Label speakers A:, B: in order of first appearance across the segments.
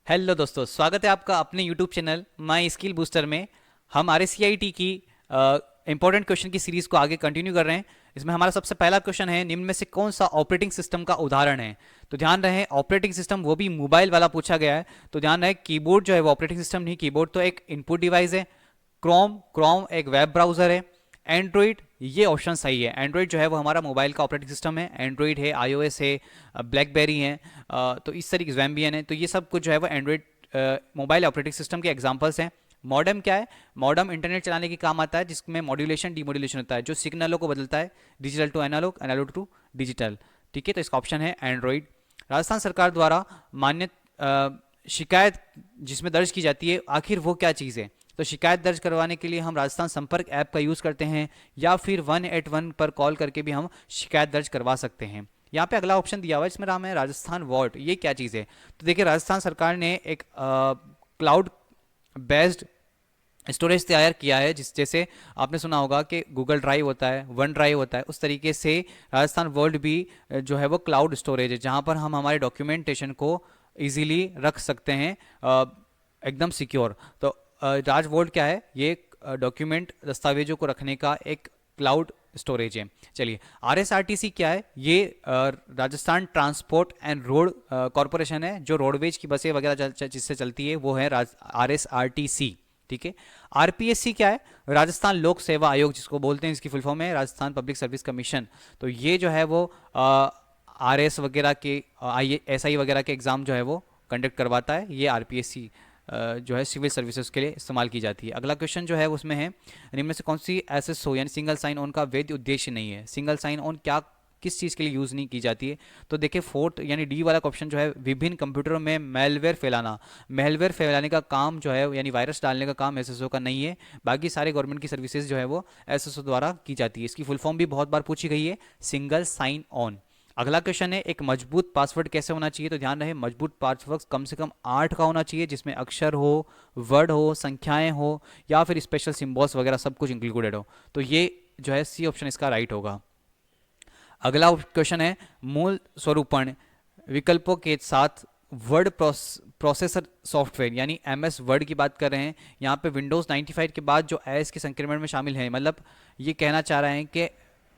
A: Hello दोस्तों, स्वागत है आपका अपने YouTube channel my skill booster में। हम आर की इंपॉर्टेंट क्वेश्चन की सीरीज को आगे कंटिन्यू कर रहे हैं। इसमें हमारा सबसे पहला क्वेश्चन है, निम्न में से कौन सा ऑपरेटिंग सिस्टम का उदाहरण है। तो ध्यान रहे, ऑपरेटिंग सिस्टम वो भी मोबाइल वाला पूछा गया है। तो ध्यान रहे, कीबोर्ड जो है वो ऑपरेटिंग सिस्टम नहीं, कीबोर्ड तो एक इनपुट डिवाइस है। क्रोम क्रोम एक वेब ब्राउजर है। एंड्रॉइड, ये ऑप्शन सही है। एंड्रॉइड जो है वो हमारा मोबाइल का ऑपरेटिंग सिस्टम है। एंड्रॉइड है, आईओएस है, ब्लैकबेरी है, तो इस तरीके से वैम्बियन है। तो ये सब कुछ जो है वो एंड्रॉइड मोबाइल ऑपरेटिंग सिस्टम के एग्जांपल्स हैं। मॉडेम क्या है? मॉडेम इंटरनेट चलाने के काम आता है, जिसमें मॉड्यूलेशन डीमॉड्यूलेशन होता है, जो सिग्नलों को बदलता है, digital to analog, analog to digital. ठीक है, तो इसका ऑप्शन है एंड्रॉइड। राजस्थान सरकार द्वारा मान्य शिकायत जिसमें दर्ज की जाती है, आखिर वो क्या चीज़ है? तो शिकायत दर्ज करवाने के लिए हम राजस्थान संपर्क ऐप का यूज़ करते हैं, या फिर 181 पर कॉल करके भी हम शिकायत दर्ज करवा सकते हैं। यहाँ पे अगला ऑप्शन दिया हुआ है, इसमें नाम है राजस्थान वॉल्ट। ये क्या चीज़ है? तो देखिए, राजस्थान सरकार ने एक क्लाउड बेस्ड स्टोरेज तैयार किया है, जिस जैसे आपने सुना होगा कि गूगल ड्राइव होता है, वन ड्राइव होता है, उस तरीके से राजस्थान वर्ल्ड भी जो है वो क्लाउड स्टोरेज है, जहाँ पर हम हमारे डॉक्यूमेंटेशन को इजीली रख सकते हैं, एकदम सिक्योर। तो राज वर्ल्ड क्या है? ये डॉक्यूमेंट दस्तावेजों को रखने का एक क्लाउड स्टोरेज है। चलिए, आरएसआरटीसी क्या है? ये Rajasthan transport and road corporation है, जो रोडवेज की बसें वगैरह जिससे चलती है, वो है आरएसआरटीसी। ठीक है। आरपीएससी क्या है? राजस्थान लोक सेवा आयोग जिसको बोलते हैं, इसकी फुल फॉर्म है राजस्थान पब्लिक सर्विस कमीशन। तो ये जो है वो आरएस वगैरह के, आई एसआई वगैरह के एग्जाम जो है वो कंडक्ट करवाता है। ये आरपीएससी जो है सिविल सर्विसेज के लिए इस्तेमाल की जाती है। अगला क्वेश्चन जो है उसमें है, निम्न में से कौन सी एसएसओ यानी सिंगल साइन ऑन का वैध उद्देश्य नहीं है? सिंगल साइन ऑन क्या, किस चीज़ के लिए यूज़ नहीं की जाती है? तो देखिए, फोर्थ यानी डी वाला ऑप्शन जो है, विभिन्न कंप्यूटरों में मेलवेयर फैलाना। मेलवेयर फैलाने का काम जो है, यानी वायरस डालने का काम एसएसओ का नहीं है। बाकी सारे गवर्नमेंट की सर्विसेज जो है वो एसएसओ द्वारा की जाती है। इसकी फुल फॉर्म भी बहुत बार पूछी गई है, सिंगल साइन ऑन। अगला क्वेश्चन है, एक मजबूत पासवर्ड कैसे होना चाहिए? तो ध्यान रहे, मजबूत पासवर्ड कम से कम 8 का होना चाहिए, जिसमें अक्षर हो, वर्ड हो, संख्याएं हो, या फिर स्पेशल सिंबल्स वगैरह सब कुछ इंक्लूडेड हो। तो ये जो है सी ऑप्शन इसका राइट होगा। अगला क्वेश्चन है, मूल स्वरूपण विकल्पों के साथ वर्ड प्रोसेसर सॉफ्टवेयर यानी एमएस वर्ड की बात कर रहे हैं। यहाँ पे विंडोज़ 95 के बाद जो एस के संस्करण में शामिल है, मतलब ये कहना चाह रहे हैं कि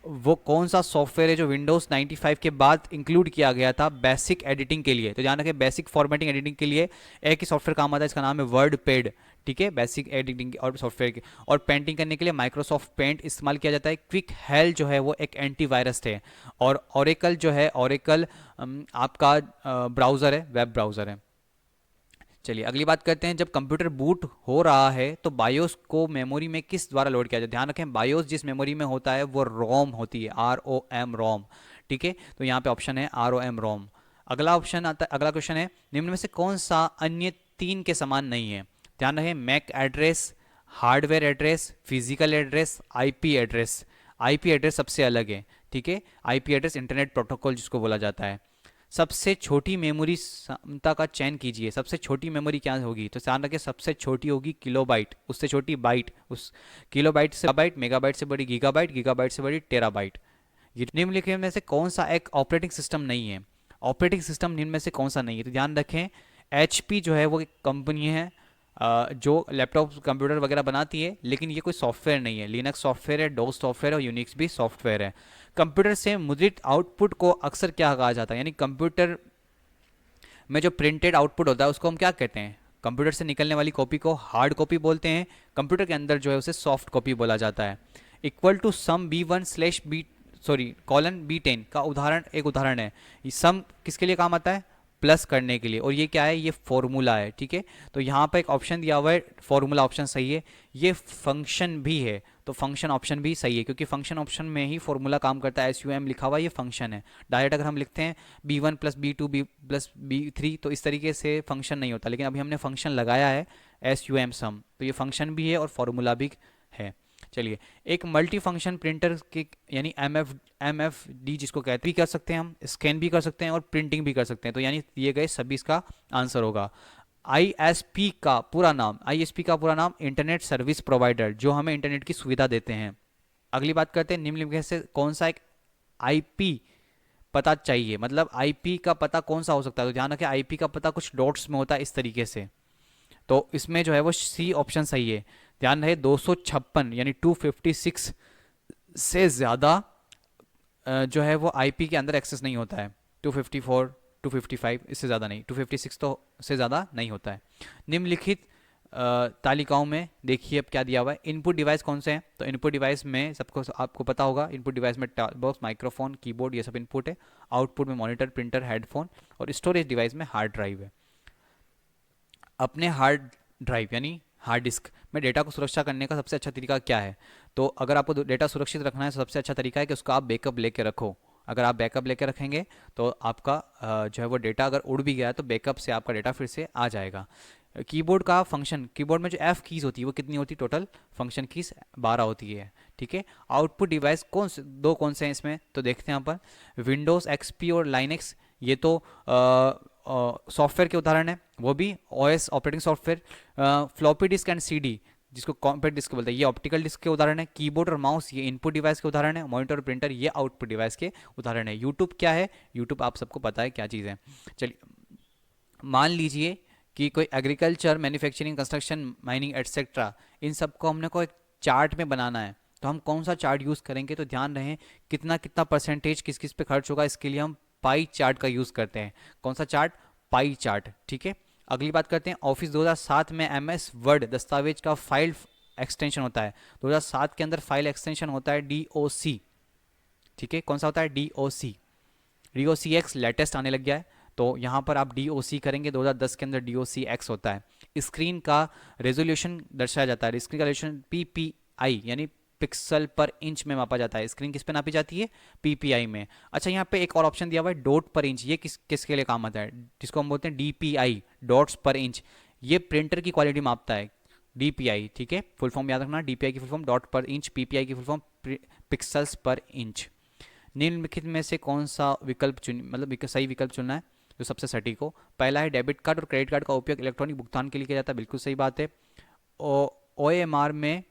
A: वो कौन सा सॉफ्टवेयर है जो विंडोज़ 95 के बाद इंक्लूड किया गया था बेसिक एडिटिंग के लिए। तो ध्यान रखें, बेसिक फॉर्मेटिंग एडिटिंग के लिए एक ही सॉफ्टवेयर काम आता है, इसका नाम है वर्ड पेड। ठीक है, बेसिक एडिटिंग और सॉफ्टवेयर के, और पेंटिंग करने के लिए माइक्रोसॉफ्ट पेंट इस्तेमाल किया जाता है। क्विक हेल जो है वो एक एंटीवायरस है, और ओरेकल जो है, ओरेकल आपका ब्राउज़र है, वेब ब्राउज़र है। चलिए, अगली बात करते हैं, जब कंप्यूटर बूट हो रहा है तो बायोस को मेमोरी में किस द्वारा लोड किया जाए? ध्यान रखें, बायोस जिस मेमोरी में होता है वो रोम होती है, ROM रोम। ठीक है, तो यहाँ पे ऑप्शन है ROM रोम। अगला ऑप्शन आता है, अगला क्वेश्चन है, निम्न में से कौन सा अन्य तीन के समान नहीं है? ध्यान रखें, MAC address, hardware address, physical address, IP address. IP address सबसे अलग है। ठीक है, आईपी एड्रेस इंटरनेट प्रोटोकॉल जिसको बोला जाता है। सबसे छोटी मेमोरी क्षमता का चयन कीजिए। सबसे छोटी मेमोरी क्या होगी? तो ध्यान रखिए, सबसे छोटी होगी किलोबाइट, उससे छोटी बाइट, उस किलोबाइट से बाइट, मेगाबाइट से बड़ी गीगाबाइट, गीगाबाइट से बड़ी टेराबाइट। ये निम्नलिखित में से कौन सा एक ऑपरेटिंग सिस्टम नहीं है? ऑपरेटिंग सिस्टम निम्न में से कौन सा नहीं है? तो ध्यान रखें, एचपी जो है वो एक कंपनी है जो लैपटॉप कंप्यूटर वगैरह बनाती है, लेकिन ये कोई सॉफ्टवेयर नहीं है। लिनक्स सॉफ्टवेयर है, डोस सॉफ्टवेयर है, और यूनिक्स भी सॉफ्टवेयर है। कंप्यूटर से मुद्रित आउटपुट को अक्सर क्या कहा जाता है? यानी कंप्यूटर में जो प्रिंटेड आउटपुट होता है उसको हम क्या कहते हैं? कंप्यूटर से निकलने वाली कॉपी को हार्ड कॉपी बोलते हैं। कंप्यूटर के अंदर जो है उसे सॉफ्ट कॉपी बोला जाता है। इक्वल टू सम B1/B10 का उदाहरण, एक उदाहरण है। ये सम किसके लिए काम आता है? प्लस करने के लिए। और ये क्या है? ये फॉर्मूला है। ठीक है, तो यहाँ पर एक ऑप्शन दिया हुआ है, फॉर्मूला ऑप्शन सही है। ये फंक्शन भी है, तो फंक्शन ऑप्शन भी सही है, क्योंकि फंक्शन ऑप्शन में ही फॉर्मूला काम करता है। SUM लिखा हुआ ये फंक्शन है। डायरेक्ट अगर हम लिखते हैं B1+B2 B+B3, तो इस तरीके से फंक्शन नहीं होता, लेकिन अभी हमने फंक्शन लगाया है SUM सम, तो ये फंक्शन भी है और फॉर्मूला भी है। चलिए, एक मल्टी फंक्शन प्रिंटर के यानी MFD जिसको कहते भी कर सकते हैं, हम स्कैन भी कर सकते हैं और प्रिंटिंग भी कर सकते हैं। तो यानी दिए गए सभी इसका आंसर होगा। आईएसपी का पूरा नाम इंटरनेट सर्विस प्रोवाइडर, जो हमें इंटरनेट की सुविधा देते हैं। अगली बात करते हैं, निम्नलिखित में से कौन सा एक आईपी पता चाहिए, मतलब आईपी का पता कौन सा हो सकता है, तो ध्यान रखें आईपी का पता कुछ डॉट्स में होता है इस तरीके से। तो इसमें जो है वो सी ऑप्शन सही है। ध्यान रहे 256 यानी 256 से ज़्यादा जो है वो आईपी के अंदर एक्सेस नहीं होता है। 254 255 इससे ज़्यादा नहीं, 256 तो से ज़्यादा नहीं होता है। निम्नलिखित तालिकाओं में देखिए अब क्या दिया हुआ है। इनपुट डिवाइस कौन से हैं, तो इनपुट डिवाइस में सबको आपको पता होगा, इनपुट डिवाइस में टैब बॉक्स, माइक्रोफोन, कीबोर्ड ये सब इनपुट है। आउटपुट में मॉनिटर, प्रिंटर, हेडफोन, और स्टोरेज डिवाइस में हार्ड ड्राइव है। अपने हार्ड ड्राइव यानी हार्ड डिस्क में डेटा को सुरक्षा करने का सबसे अच्छा तरीका क्या है, तो अगर आपको डेटा सुरक्षित रखना है तो सबसे अच्छा तरीका है कि उसका आप बैकअप लेके रखो। अगर आप बैकअप लेके रखेंगे तो आपका जो है वो डेटा अगर उड़ भी गया तो बैकअप से आपका डेटा फिर से आ जाएगा। कीबोर्ड का फंक्शन, कीबोर्ड में जो एफ कीज़ होती है वो कितनी होती है, टोटल फंक्शन कीज़ 12 होती है, ठीक है। आउटपुट डिवाइस कौन से दो कौन से हैं इसमें, तो देखते हैं यहाँ पर विंडोज़ एक्सपी और लाइनेक्स, ये तो सॉफ्टवेयर के उदाहरण है, वो भी OS operating software. Floppy disk and CD जिसको कॉम्पैक्ट डिस्क बोलते हैं, ये ऑप्टिकल डिस्क के उदाहरण है। कीबोर्ड और माउस ये इनपुट डिवाइस के उदाहरण है। मॉनिटर और प्रिंटर ये आउटपुट डिवाइस के उदाहरण है। यूट्यूब क्या है, यूट्यूब आप सबको पता है क्या चीज़ है। चलिए मान लीजिए कि कोई agriculture, manufacturing, construction, mining etcetera, इन सबको हमने को एक चार्ट में बनाना है, तो हम कौन सा चार्ट यूज़ करेंगे, तो ध्यान रहे कितना कितना परसेंटेज किस किस पे खर्च होगा, इसके लिए हम पाई चार्ट का यूज़ करते हैं। कौन सा चार्ट, पाई चार्ट, ठीक है। अगली बात करते हैं, ऑफिस 2007 में एमएस वर्ड दस्तावेज का फाइल एक्सटेंशन होता है। 2007 के अंदर फाइल एक्सटेंशन होता है डीओसी, ठीक है। कौन सा होता है, डीओसी। डीओसी एक्स लेटेस्ट आने लग गया है, तो यहाँ पर आप डीओसी करेंगे, 2010 के अंदर डीओसी एक्स होता है। स्क्रीन का रेजोल्यूशन दर्शाया जाता है, स्क्रीन का रेजोल्यूशन पीपीआई यानी पिक्सल पर इंच में मापा जाता है। स्क्रीन किस पे नापी जाती है, पीपीआई में। अच्छा यहाँ पे एक और ऑप्शन दिया हुआ है डॉट पर इंच, ये किसके लिए काम आता है, जिसको हम बोलते हैं डीपीआई, डॉट्स पर इंच। ये प्रिंटर की क्वालिटी मापता है, डीपीआई, ठीक है। फुल फॉर्म याद रखना, डीपीआई की फुल फॉर्म डॉट पर इंच, पीपीआई की फुल फॉर्म पिक्सल्स पर इंच। निम्नलिखित में से कौन सा विकल्प चुन, मतलब सही विकल्प चुनना है जो सबसे सटीक हो। पहला है डेबिट कार्ड और क्रेडिट कार्ड का उपयोग इलेक्ट्रॉनिक भुगतान के लिए किया जाता है, बिल्कुल सही बात है। ओएमआर में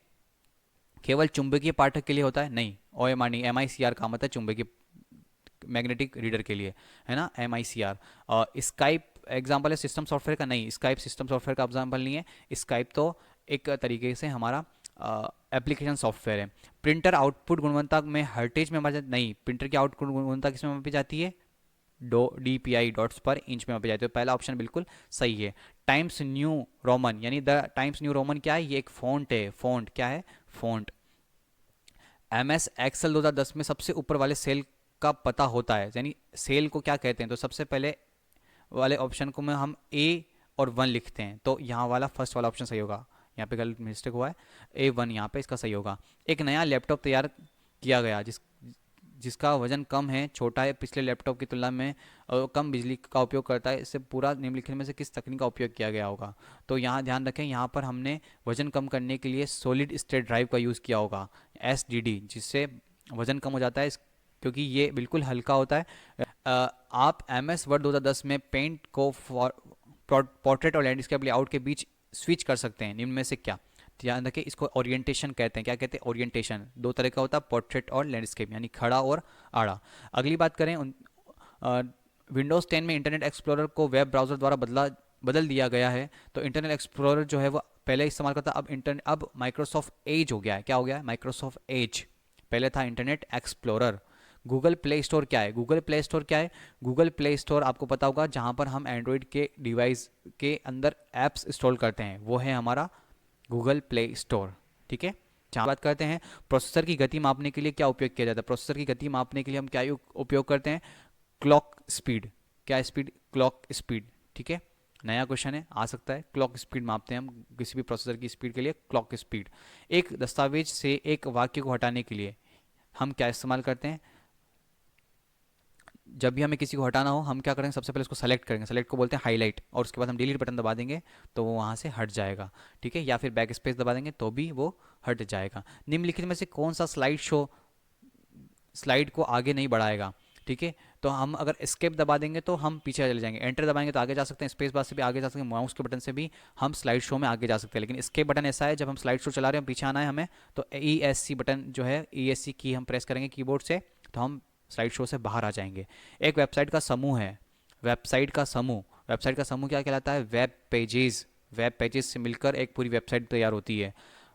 A: केवल चुंबकीय पाठक के लिए होता है, नहीं, ओएमआर नहीं, एमआईसीआर काम आता है चुंबकीय मैग्नेटिक रीडर के लिए, है ना, एमआईसीआर। स्काइप एग्जाम्पल है सिस्टम सॉफ्टवेयर का, नहीं, स्काइप सिस्टम सॉफ्टवेयर का एग्जाम्पल नहीं है। स्काइप तो एक तरीके से हमारा एप्लीकेशन सॉफ्टवेयर है। प्रिंटर आउटपुट गुणवत्ता में हर्टेज में मापा, नहीं, प्रिंटर की आउटपुट गुणवत्ता किसमें मापी जाती है, डीपीआई डॉट्स पर इंच में मापी जाती है। पहला ऑप्शन बिल्कुल सही है। टाइम्स न्यू रोमन यानी द टाइम्स न्यू रोमन क्या है, ये एक फॉन्ट है, फॉन्ट क्या है, फॉन्ट। एमएस एक्सेल 2010 में सबसे ऊपर वाले सेल का पता होता है, यानी सेल को क्या कहते हैं, तो सबसे पहले वाले ऑप्शन को में हम ए और 1 लिखते हैं, तो यहाँ वाला फर्स्ट वाला ऑप्शन सही होगा। यहाँ पे गलत मिस्टेक हुआ है, A1 यहाँ पे इसका सही होगा। एक नया लैपटॉप तैयार किया गया जिसका वजन कम है, छोटा है, पिछले लैपटॉप की तुलना में कम बिजली का उपयोग करता है, इससे पूरा निम्नलिखित में से किस तकनीक का उपयोग किया गया होगा, तो यहाँ ध्यान रखें, यहाँ पर हमने वजन कम करने के लिए सॉलिड स्टेट ड्राइव का यूज़ किया होगा, SSD, जिससे वजन कम हो जाता है क्योंकि ये बिल्कुल हल्का होता है। आप MS वर्ड 2010 में पेंट को पोर्ट्रेट और लैंडस्केप लेआउट के बीच स्विच कर सकते हैं, निम्न में से क्या, ध्यान रखें, इसको ओरिएंटेशन कहते हैं। क्या कहते हैं, ओरिएंटेशन। दो तरह का होता है, पोर्ट्रेट और लैंडस्केप, यानी खड़ा और आड़ा। अगली बात करें, विंडोज़ 10 में इंटरनेट एक्सप्लोरर को वेब ब्राउज़र द्वारा बदल दिया गया है, तो इंटरनेट एक्सप्लोरर जो है वो पहले इस्तेमाल करता, अब माइक्रोसॉफ्ट एज हो गया है। क्या हो गया है, माइक्रोसॉफ्ट एज, पहले था internet explorer. Google play store क्या है, गूगल प्ले स्टोर क्या है, गूगल प्ले स्टोर आपको पता होगा जहाँ पर हम एंड्रॉयड के डिवाइस के अंदर ऐप्स इंस्टॉल करते हैं, वो है हमारा गूगल प्ले स्टोर, ठीक है। जहाँ बात करते हैं प्रोसेसर की गति मापने के लिए क्या उपयोग किया जाता है, प्रोसेसर की गति मापने के लिए हम क्या उपयोग करते हैं, क्लॉक स्पीड। क्या स्पीड, क्लॉक स्पीड, ठीक है। नया क्वेश्चन है, आ सकता है, क्लॉक स्पीड मापते हैं हम किसी भी प्रोसेसर की स्पीड के लिए, क्लॉक स्पीड। एक दस्तावेज से एक वाक्य को हटाने के लिए हम क्या इस्तेमाल करते हैं, जब भी हमें किसी को हटाना हो हम क्या करेंगे, सबसे पहले उसको सेलेक्ट करेंगे, सेलेक्ट को बोलते हैं हाईलाइट, और उसके बाद हम डिलीट बटन दबा देंगे तो वो वहाँ से हट जाएगा, ठीक है, या फिर बैक स्पेस दबा देंगे तो भी वो हट जाएगा। निम्नलिखित में से कौन सा स्लाइड को आगे नहीं बढ़ाएगा, ठीक है, तो हम अगर एस्केप दबा देंगे तो हम पीछे चले जाएंगे, एंटर दबाएंगे तो आगे जा सकते हैं, स्पेस बार से भी आगे जा सकते हैं, माउस के बटन से भी हम स्लाइड शो में आगे जा सकते हैं। लेकिन एस्केप बटन ऐसा है, जब हम स्लाइड शो चला रहे हैं पीछे आना है हमें, तो ESC बटन जो है, ESC की हम प्रेस करेंगे कीबोर्ड से, तो हम स्लाइड शो से बाहर आ जाएंगे। एक वेबसाइट का समूह है, वेबसाइट का समूह क्या कहलाता है? वेब पेजेस से मिलकर एक पूरी वेबसाइट तैयार होती है।